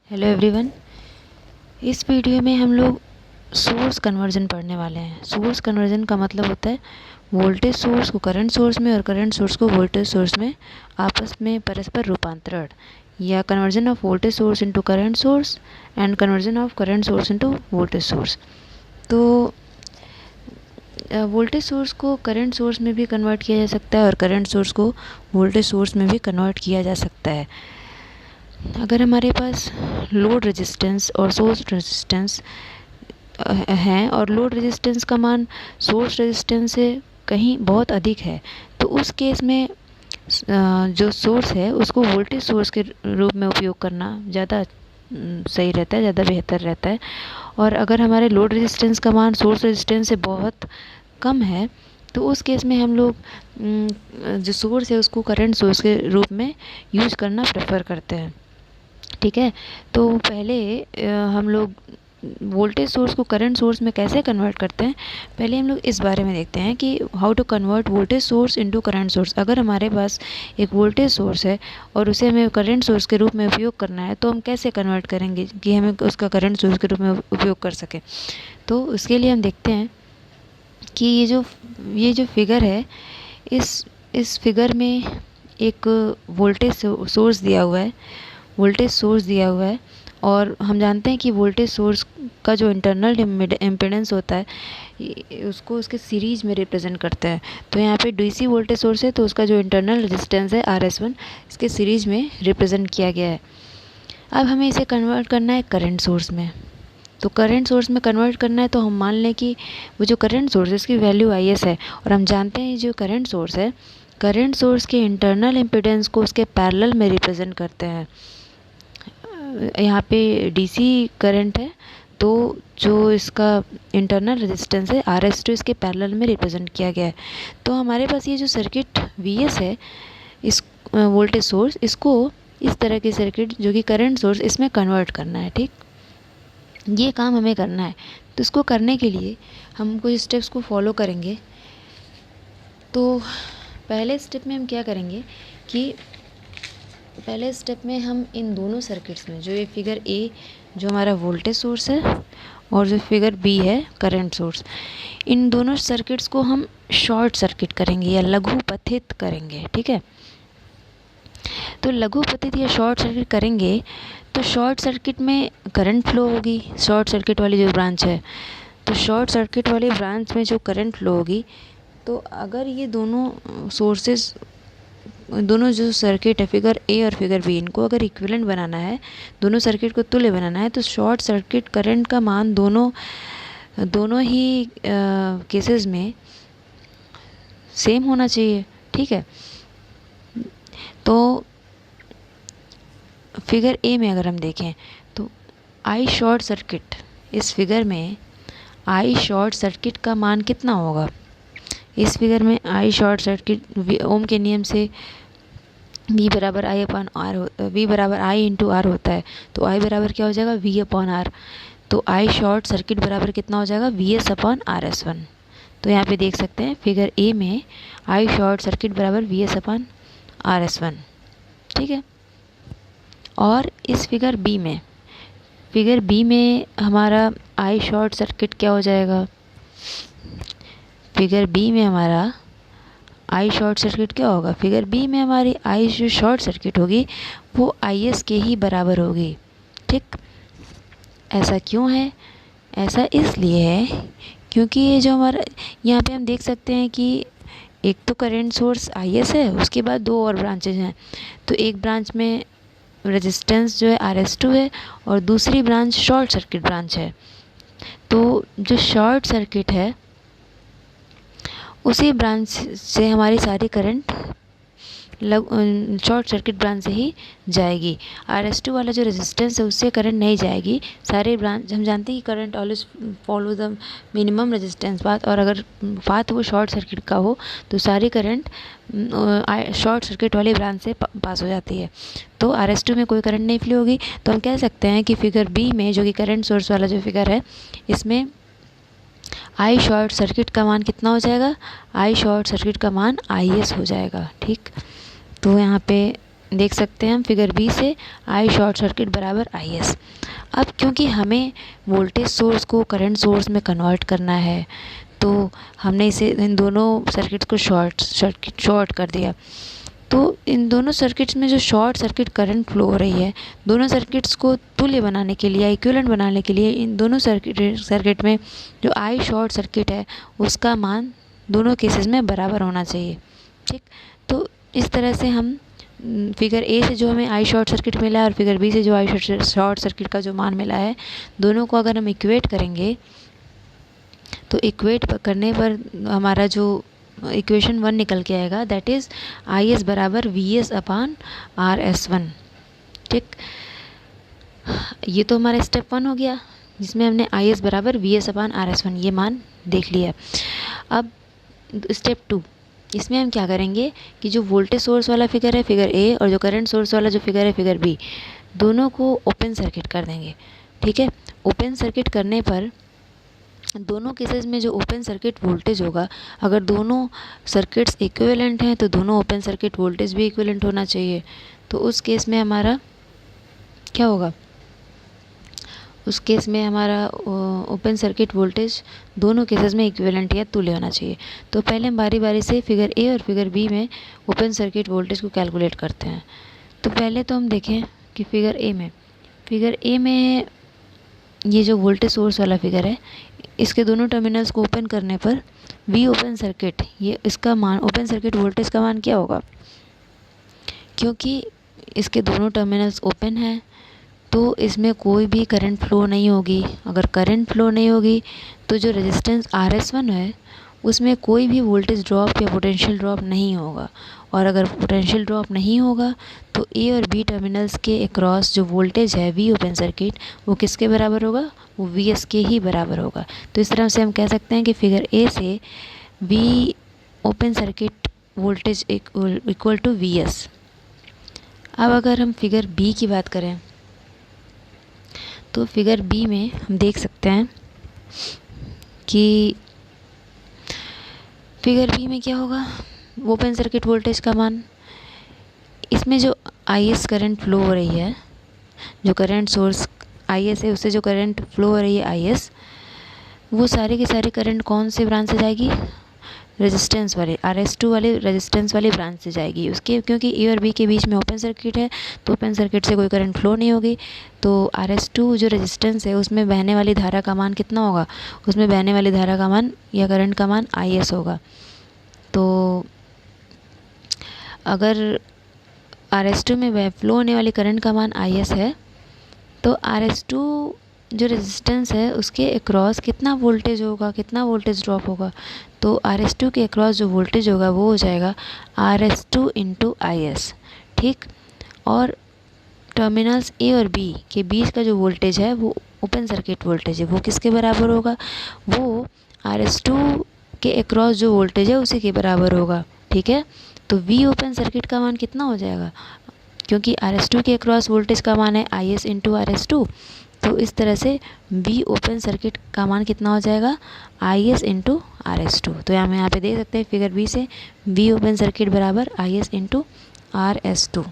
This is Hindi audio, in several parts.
Hello everyone. इस वीडियो में हम लोग सोर्स कन्वर्जन पढ़ने वाले हैं। सोर्स कन्वर्जन का मतलब होता है वोल्टेज सोर्स को करंट सोर्स में और करंट सोर्स को वोल्टेज सोर्स में आपस में परस्पर रूपांतरण, या conversion of voltage source into current source and conversion of current source into voltage source. तो वोल्टेज सोर्स को करंट सोर्स में भी कन्वर्ट किया जा सकता है और करंट सोर्स को वोल्टेज सोर्स में भी कन्वर्ट किया जा सकता है। अगर हमारे पास लोड रेजिस्टेंस और सोर्स रेजिस्टेंस हैं और लोड रेजिस्टेंस का मान सोर्स रेजिस्टेंस से कहीं बहुत अधिक है, तो उस केस में जो सोर्स है उसको वोल्टेज सोर्स के रूप में उपयोग करना ज़्यादा सही रहता है, ज़्यादा बेहतर रहता है। और अगर हमारे लोड रेजिस्टेंस का मान सोर्स रेजिस्टेंस से बहुत कम है, तो उस केस में हम लोग जो सोर्स है उसको करंट सोर्स के रूप में यूज़ करना प्रेफर करते हैं। ठीक है, तो पहले हम लोग वोल्टेज सोर्स को करंट सोर्स में कैसे कन्वर्ट करते हैं, पहले हम लोग इस बारे में देखते हैं कि how to convert voltage source into current source. अगर हमारे पास एक वोल्टेज सोर्स है और उसे हमें करंट सोर्स के रूप में उपयोग करना है, तो हम कैसे कन्वर्ट करेंगे कि हमें उसका करंट सोर्स के रूप में उपयोग कर सकें। तो उसके लिए हम देखते हैं कि ये जो फिगर है, इस फिगर में एक वोल्टेज सोर्स दिया हुआ है, और हम जानते हैं कि वोल्टेज सोर्स का जो इंटरनल इम्पीडेंस होता है उसको उसके सीरीज में रिप्रेजेंट करता है। तो यहाँ पे डीसी वोल्टेज सोर्स है, तो उसका जो इंटरनल रेजिस्टेंस है RS1 इसके सीरीज में रिप्रेजेंट किया गया है। अब हमें इसे कन्वर्ट करना है करंट सोर्स में। तो करंट सोर्स में कन्वर्ट करना है, तो हम मान लें कि वो जो करंट सोर्स है इसकी वैल्यू IS है, और हम जानते हैं जो करंट सोर्स है, करंट सोर्स के इंटरनल इम्पीडेंस को उसके पैरेलल में रिप्रेजेंट करते हैं। यहाँ पे DC करंट है, तो जो इसका इंटरनल रेजिस्टेंस है RS2 इसके पैरेलल में रिप्रेजेंट किया गया है। तो हमारे पास ये जो सर्किट VS है, इस वोल्टेज सोर्स, इसको इस तरह की सर्किट जो कि करंट सोर्स, इसमें कन्वर्ट करना है। ठीक, ये काम हमें करना है। तो इसको करने के लिए हम कुछ स्टेप्स को फॉलो करेंगे। तो पहले स्टेप में हम क्या करेंगे कि पहले स्टेप में हम इन दोनों सर्किट्स में, जो ये फिगर A जो हमारा वोल्टेज सोर्स है और जो फिगर B है करंट सोर्स, इन दोनों सर्किट्स को हम शॉर्ट सर्किट करेंगे या लघुपथित करेंगे। ठीक है, तो लघुपथित या शॉर्ट सर्किट करेंगे तो शॉर्ट सर्किट में करंट फ्लो होगी, शॉर्ट सर्किट वाली जो ब्रांच है, तो शॉर्ट सर्किट वाली ब्रांच में जो करंट फ्लो होगी, तो अगर ये दोनों सोर्सेस, दोनों जो सर्किट है फिगर A और फिगर B, इनको अगर इक्विवेलेंट बनाना है, दोनों सर्किट को तुल्य बनाना है, तो शॉर्ट सर्किट करंट का मान दोनों ही केसेस में सेम होना चाहिए। ठीक है, तो फिगर A में अगर हम देखें तो I शॉर्ट सर्किट, इस फिगर में I शॉर्ट सर्किट का मान कितना होगा। इस फिगर में I शॉर्ट सर्किट ओम के नियम से V बराबर I अपॉन R, V बराबर I इंटू R होता है, तो I बराबर क्या हो जाएगा V अपॉन R। तो I शॉर्ट सर्किट बराबर कितना हो जाएगा VS अपॉन RS1। तो यहाँ पे देख सकते हैं फिगर A में I शॉर्ट सर्किट बराबर VS अपॉन RS1। ठीक है, और इस फिगर B में हमारा I शॉर्ट सर्किट क्या हो जाएगा, फिगर B में हमारा I शॉर्ट सर्किट क्या होगा, फिगर B में हमारी I जो शॉर्ट सर्किट होगी वो IS के ही बराबर होगी। ठीक, ऐसा क्यों है, ऐसा इसलिए है क्योंकि ये जो हमारा यहाँ पे हम देख सकते हैं कि एक तो करंट सोर्स IS है, उसके बाद दो और ब्रांचेज हैं। तो एक ब्रांच में रेजिस्टेंस जो है RS2 है और दूसरी ब्रांच शॉर्ट सर्किट ब्रांच है। तो जो शॉर्ट सर्किट है उसी ब्रांच से हमारी सारी करंट शॉर्ट सर्किट ब्रांच से ही जाएगी। RS2 वाला जो रेजिस्टेंस है उससे करंट नहीं जाएगी। सारे ब्रांच, हम जानते हैं कि current always follow the minimum resistance path, और अगर पाथ वो शॉर्ट सर्किट का हो तो सारी करंट शॉर्ट सर्किट वाली ब्रांच से पास हो जाती है। तो RS2 में कोई करंट नहीं फ्लो होगी। तो हम कह सकते हैं कि फिगर B में, जो कि करंट सोर्स वाला जो फिगर है, इसमें I शॉर्ट सर्किट का मान कितना हो जाएगा, I शॉर्ट सर्किट का मान IS हो जाएगा। ठीक, तो यहाँ पे देख सकते हैं हम फिगर बी से आई शॉर्ट सर्किट बराबर आई एस। अब क्योंकि हमें वोल्टेज सोर्स को करंट सोर्स में कन्वर्ट करना है तो हमने इसे इन दोनों सर्किट्स को शॉर्ट कर दिया। तो इन दोनों सर्किट्स में जो शॉर्ट सर्किट करंट फ्लो हो रही है, दोनों सर्किट्स को तुल्य बनाने के लिए, इक्विवेलेंट बनाने के लिए इन दोनों सर्किट में जो आई शॉर्ट सर्किट है उसका मान दोनों केसेस में बराबर होना चाहिए। ठीक, तो इस तरह से हम फिगर ए से जो हमें आई शॉर्ट सर्किट मिला है और फिगर बी से जो आई शॉर्ट सर्किट का जो मान मिला है, दोनों को अगर हम इक्वेट करेंगे तो इक्वेट करने पर हमारा जो इक्वेशन 1 निकल के आएगा, दैट इज़ आई एस बराबर V S upon R S one. ठीक, ये तो हमारा स्टेप 1 हो गया जिसमें हमने आई एस बराबर V S upon R S one ये मान देख लिया। अब स्टेप 2, इसमें हम क्या करेंगे कि जो वोल्टेज सोर्स वाला फिगर है फिगर ए और जो करंट सोर्स वाला जो फिगर है फिगर बी, दोनों को ओपन सर्किट कर देंगे। ठीक है, ओपन सर्किट करने पर दोनों केसेस में जो ओपन सर्किट वोल्टेज होगा, अगर दोनों सर्किट्स इक्विवेलेंट हैं तो दोनों ओपन सर्किट वोल्टेज भी इक्विवेलेंट होना चाहिए। तो उस केस में हमारा क्या होगा, उस केस में हमारा ओपन सर्किट वोल्टेज दोनों केसेस में इक्विवेलेंट या तुल्य होना चाहिए। तो पहले हम बारी बारी से फिगर ए और फिगर बी में ओपन सर्किट वोल्टेज को कैलकुलेट करते हैं। तो पहले तो हम देखें कि फिगर ए में ये जो वोल्टेज सोर्स वाला फिगर है, इसके दोनों टर्मिनल्स को ओपन करने पर वी ओपन सर्किट, ये इसका मान ओपन सर्किट वोल्टेज का मान क्या होगा, क्योंकि इसके दोनों टर्मिनल्स ओपन हैं तो इसमें कोई भी करंट फ्लो नहीं होगी। अगर करंट फ्लो नहीं होगी तो जो रेजिस्टेंस RS1 है उसमें कोई भी वोल्टेज ड्रॉप या पोटेंशियल ड्रॉप नहीं होगा। और अगर पोटेंशियल ड्रॉप नहीं होगा तो ए और बी टर्मिनल्स के अक्रॉस जो वोल्टेज है वी ओपन सर्किट, वो किसके बराबर होगा, वो वी एस के ही बराबर होगा। तो इस तरह से हम कह सकते हैं कि फिगर ए से V open circuit voltage equal to V S. अब अगर हम फिगर बी की बात करें तो फिगर बी में हम देख सकते हैं कि फिगर बी में क्या होगा, ओपन सर्किट वोल्टेज का मान, इसमें जो आई एस करंट फ्लो हो रही है, जो करंट सोर्स आई एस है उससे जो करंट फ्लो हो रही है आई एस, वो सारे के सारे करंट कौन से ब्रांच से जाएगी, रेजिस्टेंस वाले RS2 वाले रेजिस्टेंस वाली ब्रांच से जाएगी उसके, क्योंकि ए और बी के बीच में ओपन सर्किट है तो ओपन सर्किट से कोई करंट फ्लो नहीं होगी। तो RS2 जो रेजिस्टेंस है उसमें बहने वाली धारा का मान कितना होगा, उसमें बहने वाली धारा का मान या करंट का मान IS होगा। तो अगर RS2 में फ्लो होने वाली करंट का मान IS है तो RS2 जो रेजिस्टेंस है उसके अक्रॉस कितना वोल्टेज होगा, कितना वोल्टेज ड्रॉप होगा, तो RS2 के अक्रॉस जो वोल्टेज होगा वो हो जाएगा RS2 इंटू IS। ठीक, और टर्मिनल्स ए और बी के बीच का जो वोल्टेज है वो ओपन सर्किट वोल्टेज है, वो किसके बराबर होगा, वो RS2 के अक्रॉस जो वोल्टेज है उसी के बराबर होगा। ठीक है, तो वी ओपन सर्किट का मान कितना हो जाएगा, क्योंकि RS2 के अक्रॉस वोल्टेज का मान है IS इंटू RS2, तो इस तरह से वी ओपन सर्किट का मान कितना हो जाएगा, IS इंटू RS2। तो हम यहाँ पे देख सकते हैं फिगर बी से वी ओपन सर्किट बराबर IS इंटू RS2।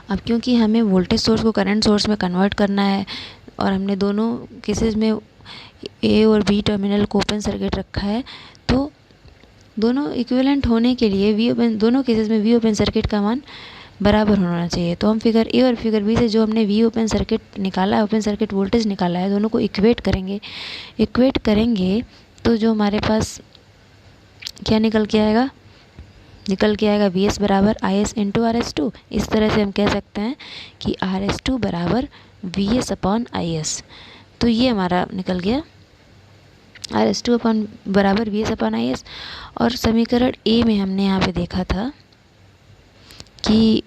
अब क्योंकि हमें वोल्टेज सोर्स को करंट सोर्स में कन्वर्ट करना है और हमने दोनों केसेस में ए और बी टर्मिनल को ओपन सर्किट रखा है, तो दोनों इक्विवेलेंट होने के लिए दोनों केसेस में वी ओपन सर्किट का मान बराबर होना चाहिए। तो हम फिगर ए और फिगर बी से जो हमने वी ओपन सर्किट निकाला है, ओपन सर्किट वोल्टेज निकाला है, दोनों को इक्वेट करेंगे तो जो हमारे पास क्या निकल के आएगा वी एस बराबर आई एस इंटू RS2। इस तरह से हम कह सकते हैं कि RS2 बराबर V S upon I S. तो ये हमारा निकल गया RS2 अपॉन बराबर V S upon I S. और समीकरण ए में हमने यहाँ पे देखा था कि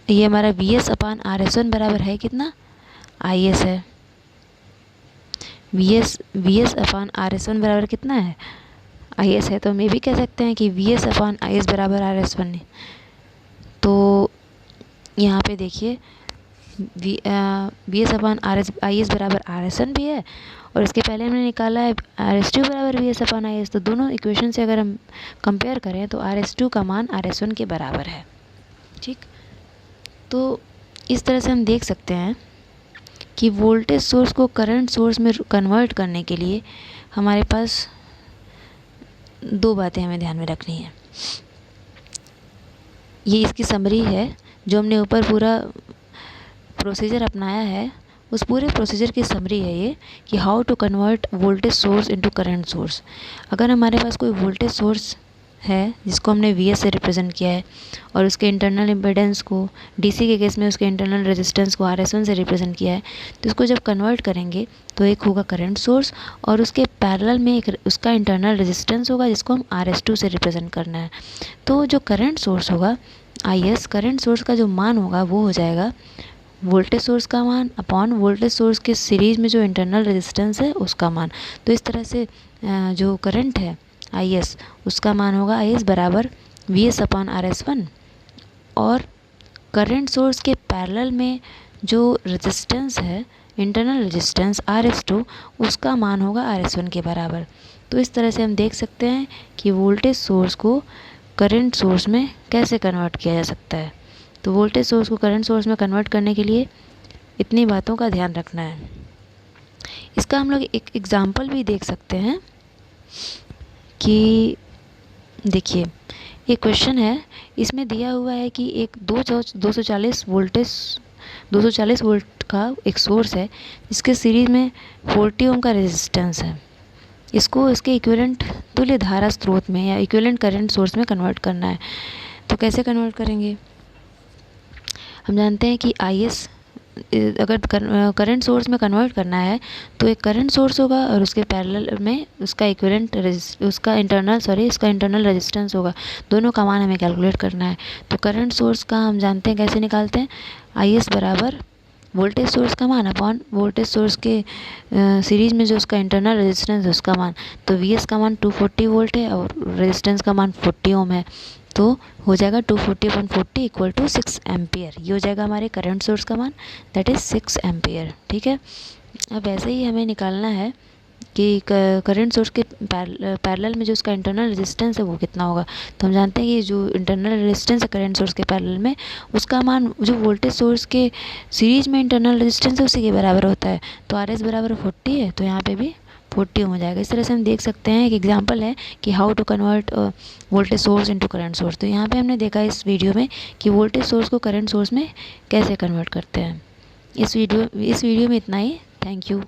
ये हमारा वी एस अपॉन RS1 बराबर है कितना, IS है। वी एस अपॉन RS1 बराबर कितना है, IS है। तो हम ये भी कह सकते हैं कि वी एस अपॉन IS बराबर RS1 है। तो यहाँ पे देखिए वी एस अपॉन IS बराबर RS1 भी है और इसके पहले हमने निकाला है RS2 बराबर वी एस अपॉन IS। तो दोनों इक्वेशन से अगर हम कंपेयर करें तो RS2 का मान RS1 के बराबर है। ठीक। तो इस तरह से हम देख सकते हैं कि वोल्टेज सोर्स को करंट सोर्स में कन्वर्ट करने के लिए हमारे पास दो बातें हमें ध्यान में रखनी है। ये इसकी समरी है, जो हमने ऊपर पूरा प्रोसीजर अपनाया है उस पूरे प्रोसीजर की समरी है ये, कि how to convert voltage source into current source. अगर हमारे पास कोई वोल्टेज सोर्स है जिसको हमने Vs से रिप्रेजेंट किया है और उसके इंटरनल इम्पीडेंस को डीसी के केस में उसके इंटरनल रेजिस्टेंस को RS1 से रिप्रेजेंट किया है, तो इसको जब कन्वर्ट करेंगे तो एक होगा करंट सोर्स और उसके पैरेलल में एक उसका इंटरनल रेजिस्टेंस होगा जिसको हम RS2 से रिप्रेजेंट करना है। तो जो करंट सोर्स होगा Is, करंट सोर्स का जो मान होगा वो हो जाएगा वोल्टेज सोर्स का मान अपॉन वोल्टेज सोर्स के सीरीज में जो इंटरनल रेजिस्टेंस है उसका मान। तो इस तरह से जो करंट है Is उसका मान होगा Is बराबर Vs अपॉन RS1 और करंट सोर्स के पैरेलल में जो रेजिस्टेंस है इंटरनल रेजिस्टेंस RS2 उसका मान होगा RS1 के बराबर। तो इस तरह से हम देख सकते हैं कि वोल्टेज सोर्स को करंट सोर्स में कैसे कन्वर्ट किया जा सकता है। तो वोल्टेज सोर्स को करंट सोर्स में कन्वर्ट करने के लिए इतनी बातों का ध्यान रखना है। इसका हम लोग एक एग्जांपल भी देख सकते हैं कि देखिए एक क्वेश्चन है, इसमें दिया हुआ है कि एक 240 वोल्ट का एक सोर्स है जिसके सीरीज में 40 ओम का रेजिस्टेंस है। इसको इसके इक्विवेलेंट तुल्य धारा स्रोत में या इक्विवेलेंट करंट सोर्स में कन्वर्ट करना है। तो कैसे कन्वर्ट करेंगे? हम जानते हैं कि Is अगर करंट सोर्स में कन्वर्ट करना है तो एक करंट सोर्स होगा और उसके पैरेलल में उसका इंटरनल रेजिस्टेंस होगा। दोनों का मान हमें कैलकुलेट करना है। तो करंट सोर्स का हम जानते हैं कैसे निकालते हैं, Is बराबर वोल्टेज सोर्स का मान अपॉन वोल्टेज सोर्स के सीरीज में जो उसका इंटरनल रेजिस्टेंस है उसका मान। तो Vs का मान 240 वोल्ट है और रेजिस्टेंस का मान 40 ओम है, तो हो जाएगा 240/40 इक्वल टू 6 एम्पियर। ये हो जाएगा हमारे करंट सोर्स का मान, दैट इज़ 6 एम्पियर। ठीक है। अब ऐसे ही हमें निकालना है कि करंट सोर्स के पैरेलल में जो उसका इंटरनल रेजिस्टेंस है वो कितना होगा। तो हम जानते हैं कि जो इंटरनल रेजिस्टेंस है करंट सोर्स के पैरेलल में उसका मान जो वोल्टेज सोर्स के सीरीज में इंटरनल रेजिस्टेंस है उसी के बराबर होता है। तो RS बराबर 40 है, तो यहाँ पे भी 40 हो जाएगा। इस तरह से हम देख सकते हैं एक एग्जांपल है कि how to convert voltage source into current source. तो यहाँ पे हमने देखा इस वीडियो में कि वोल्टेज सोर्स को करंट सोर्स में कैसे कन्वर्ट करते हैं। इस वीडियो में इतना ही। Thank you.